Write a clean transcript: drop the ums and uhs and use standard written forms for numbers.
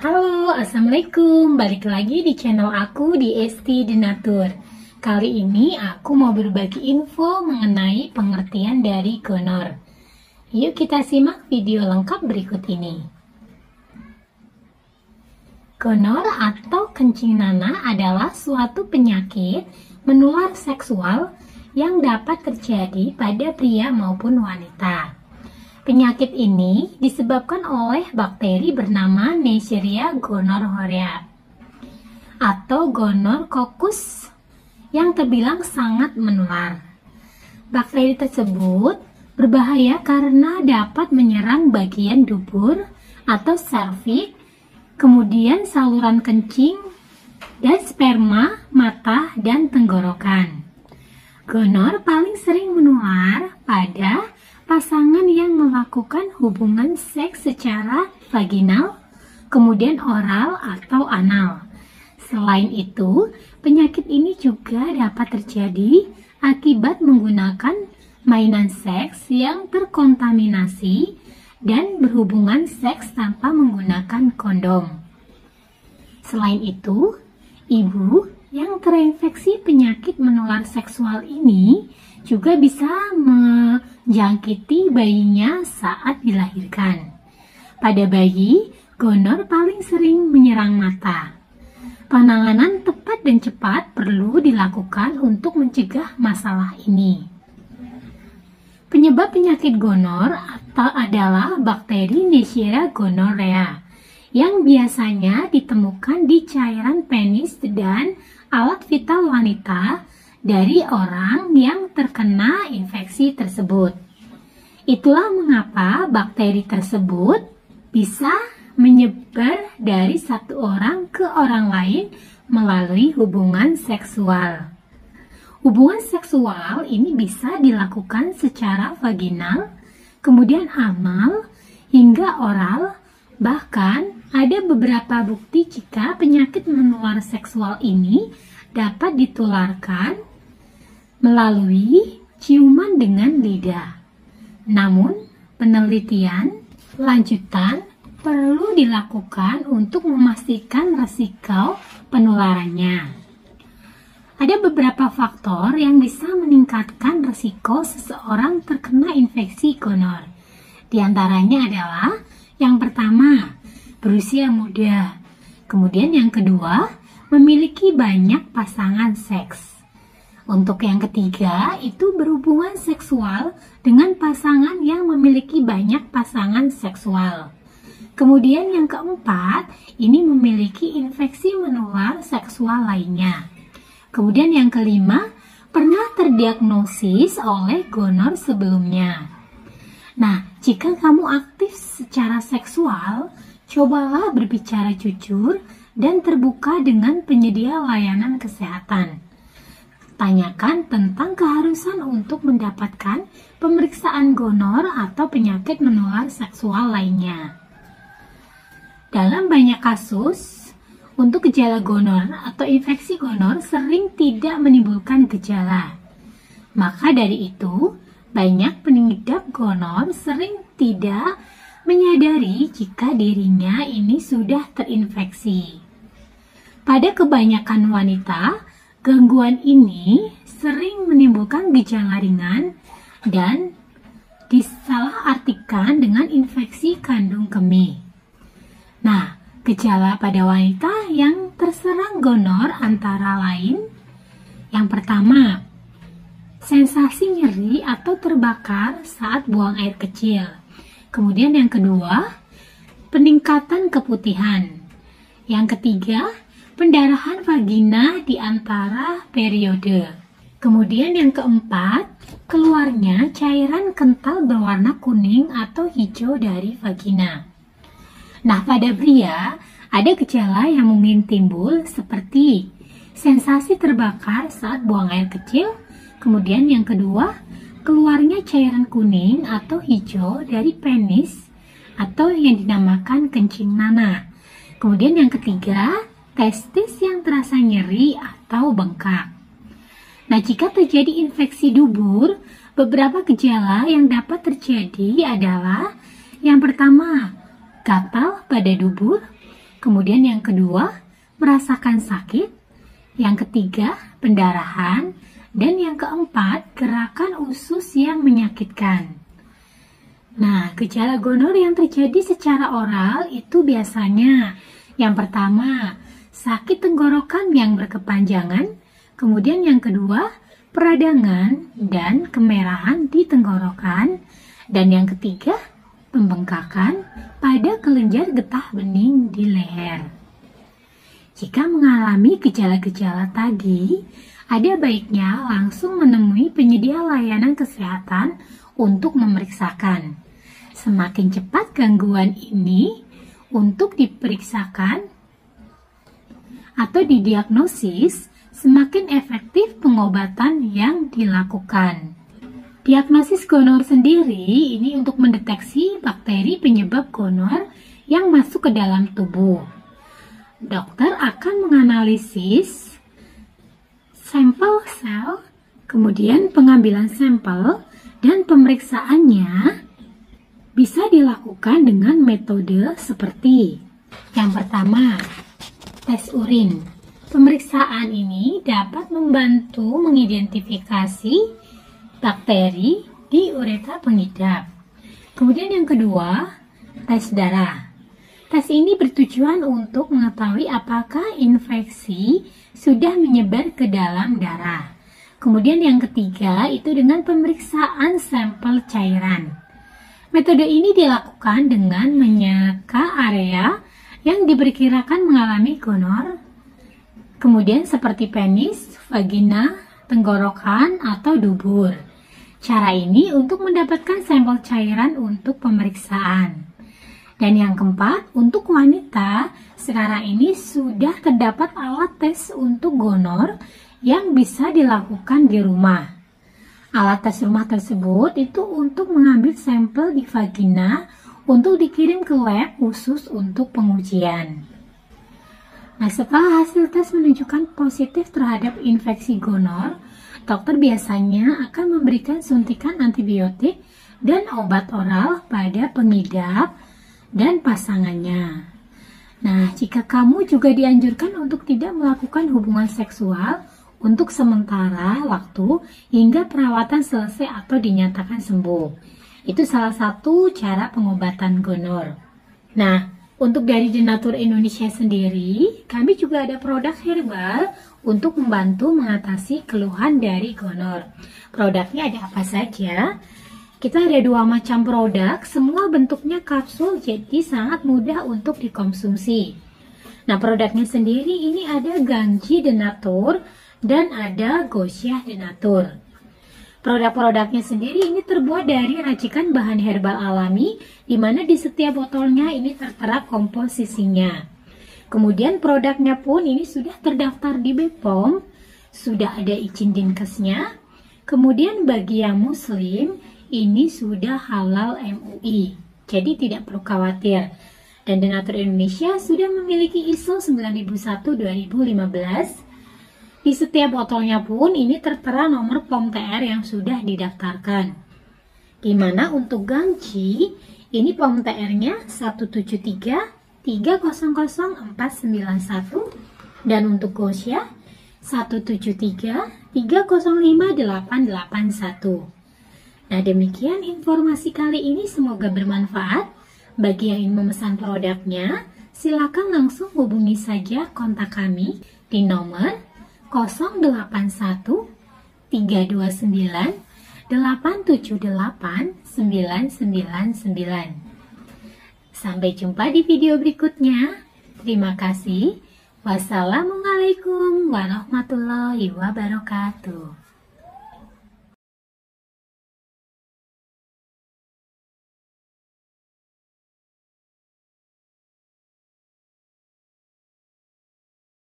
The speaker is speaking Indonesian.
Halo, Assalamualaikum. Balik lagi di channel aku di Esti Denatur. Kali ini aku mau berbagi info mengenai pengertian dari gonor. Yuk kita simak video lengkap berikut ini. Gonor atau kencing nanah adalah suatu penyakit menular seksual yang dapat terjadi pada pria maupun wanita. Penyakit ini disebabkan oleh bakteri bernama Neisseria gonorrhoeae atau Gonorrhoecoccus yang terbilang sangat menular. Bakteri tersebut berbahaya karena dapat menyerang bagian dubur atau serviks, kemudian saluran kencing, dan sperma, mata, dan tenggorokan. Gonor paling sering menular pada pasangan yang melakukan hubungan seks secara vaginal, kemudian oral atau anal. Selain itu, penyakit ini juga dapat terjadi akibat menggunakan mainan seks yang terkontaminasi dan berhubungan seks tanpa menggunakan kondom. Selain itu, ibu yang terinfeksi penyakit menular seksual ini juga bisa menjangkiti bayinya saat dilahirkan. Pada bayi, gonor paling sering menyerang mata. Penanganan tepat dan cepat perlu dilakukan untuk mencegah masalah ini. Penyebab penyakit gonor adalah bakteri Neisseria gonorrhoeae yang biasanya ditemukan di cairan penis dan alat vital wanita dari orang yang terkena infeksi tersebut. Itulah mengapa bakteri tersebut bisa menyebar dari satu orang ke orang lain melalui hubungan seksual. Hubungan seksual ini bisa dilakukan secara vaginal, kemudian anal, hingga oral. Bahkan ada beberapa bukti jika penyakit menular seksual ini dapat ditularkan melalui ciuman dengan lidah. Namun, penelitian lanjutan perlu dilakukan untuk memastikan risiko penularannya. Ada beberapa faktor yang bisa meningkatkan risiko seseorang terkena infeksi gonor. Di antaranya adalah yang pertama, berusia muda. Kemudian yang kedua, memiliki banyak pasangan seks. Untuk yang ketiga, itu berhubungan seksual dengan pasangan yang memiliki banyak pasangan seksual. Kemudian yang keempat, ini memiliki infeksi menular seksual lainnya. Kemudian yang kelima, pernah terdiagnosis oleh gonor sebelumnya. Nah, jika kamu aktif secara seksual, cobalah berbicara jujur dan terbuka dengan penyedia layanan kesehatan. Tanyakan tentang keharusan untuk mendapatkan pemeriksaan gonor atau penyakit menular seksual lainnya. Dalam banyak kasus, untuk gejala gonor atau infeksi gonor sering tidak menimbulkan gejala. Maka dari itu, banyak pengidap gonor sering tidak menyadari jika dirinya ini sudah terinfeksi. Pada kebanyakan wanita, gangguan ini sering menimbulkan gejala ringan dan disalahartikan dengan infeksi kandung kemih. Nah, gejala pada wanita yang terserang gonor antara lain, yang pertama, sensasi nyeri atau terbakar saat buang air kecil. Kemudian yang kedua, peningkatan keputihan. Yang ketiga, pendarahan vagina di antara periode. Kemudian yang keempat, keluarnya cairan kental berwarna kuning atau hijau dari vagina. Nah, pada pria, ada gejala yang mungkin timbul seperti sensasi terbakar saat buang air kecil. Kemudian yang kedua, keluarnya cairan kuning atau hijau dari penis atau yang dinamakan kencing nanah. Kemudian yang ketiga, testis yang terasa nyeri atau bengkak. Nah, jika terjadi infeksi dubur, beberapa gejala yang dapat terjadi adalah yang pertama, gatal pada dubur, Kemudian yang kedua, merasakan sakit. Yang ketiga, pendarahan. Dan yang keempat, gerakan usus yang menyakitkan. Nah, gejala gonor yang terjadi secara oral itu biasanya yang pertama, sakit tenggorokan yang berkepanjangan. Kemudian yang kedua, peradangan dan kemerahan di tenggorokan. Dan yang ketiga, pembengkakan pada kelenjar getah bening di leher. Jika mengalami gejala-gejala tadi, ada baiknya langsung menemui penyedia layanan kesehatan untuk memeriksakan. Semakin cepat gangguan ini untuk diperiksakan atau didiagnosis, semakin efektif pengobatan yang dilakukan. Diagnosis gonor sendiri ini untuk mendeteksi bakteri penyebab gonor yang masuk ke dalam tubuh. Dokter akan menganalisis sampel sel, kemudian pengambilan sampel dan pemeriksaannya bisa dilakukan dengan metode seperti yang pertama, tes urin. Pemeriksaan ini dapat membantu mengidentifikasi bakteri di uretra pengidap. Kemudian yang kedua, tes darah. Tes ini bertujuan untuk mengetahui apakah infeksi sudah menyebar ke dalam darah. Kemudian yang ketiga itu dengan pemeriksaan sampel cairan. Metode ini dilakukan dengan menyeka area yang diperkirakan mengalami gonor, kemudian seperti penis, vagina, tenggorokan, atau dubur. Cara ini untuk mendapatkan sampel cairan untuk pemeriksaan. Dan yang keempat, untuk wanita, sekarang ini sudah terdapat alat tes untuk gonor yang bisa dilakukan di rumah. Alat tes rumah tersebut itu untuk mengambil sampel di vagina untuk dikirim ke lab khusus untuk pengujian. Nah, setelah hasil tes menunjukkan positif terhadap infeksi gonor, dokter biasanya akan memberikan suntikan antibiotik dan obat oral pada pengidap dan pasangannya. Nah, jika kamu juga dianjurkan untuk tidak melakukan hubungan seksual untuk sementara waktu hingga perawatan selesai atau dinyatakan sembuh. Itu salah satu cara pengobatan gonor. Nah, untuk dari Denatur Indonesia sendiri, kami juga ada produk herbal untuk membantu mengatasi keluhan dari gonor. Produknya ada apa saja? Kita ada 2 macam produk, semua bentuknya kapsul, jadi sangat mudah untuk dikonsumsi. Nah, produknya sendiri ini ada Ganji Denatur dan ada Gosyah Denatur. Produk-produknya sendiri ini terbuat dari racikan bahan herbal alami, di mana di setiap botolnya ini tertera komposisinya. Kemudian produknya pun ini sudah terdaftar di BPOM, sudah ada izin Dinkesnya. Kemudian bagi yang muslim, ini sudah halal MUI, jadi tidak perlu khawatir. Dan Denatur Indonesia sudah memiliki ISO 9001-2015. Di setiap botolnya pun ini tertera nomor POM TR yang sudah didaftarkan. Dimana untuk Ganji, ini POM TR-nya 173300491 dan untuk Gosyah 173305881. Nah, demikian informasi kali ini, semoga bermanfaat. Bagi yang ingin memesan produknya, silakan langsung hubungi saja kontak kami di nomor 081 329 878 999. Sampai jumpa di video berikutnya. Terima kasih. Wassalamualaikum warahmatullahi wabarakatuh.